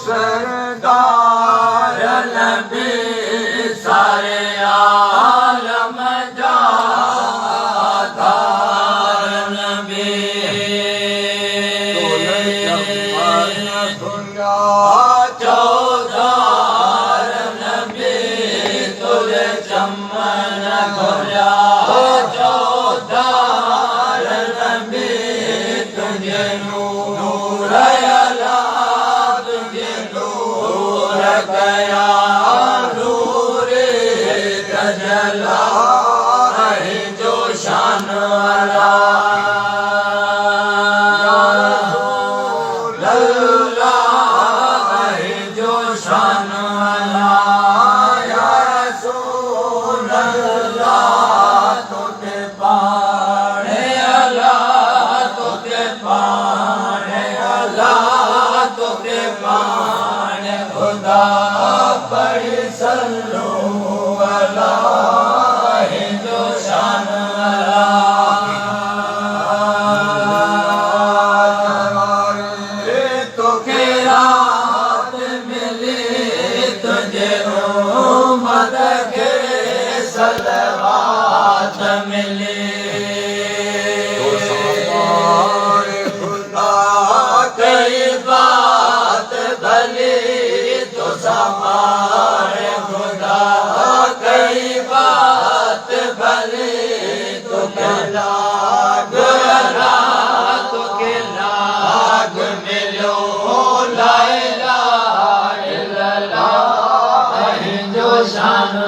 सरदार नबी सारे आलम जादार नबी दुनिया चौधार नबी तुझे चमन खुला चौधार नबी तुझे नूर अला तुझे नूर गया नूरे तजला है जो शान अला सलवात मिले तो हमारे खुदा कई बात भले तो हमारे खुदा कई बात भले तो लाग तो के लाग मिलो लाइला इल्लल्लाह जो शान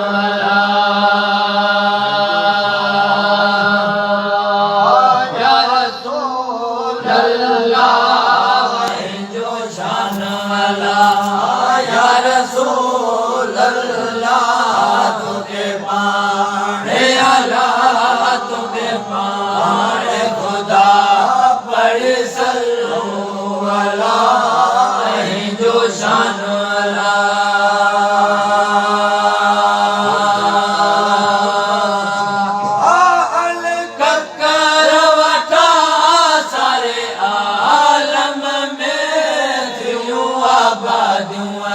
do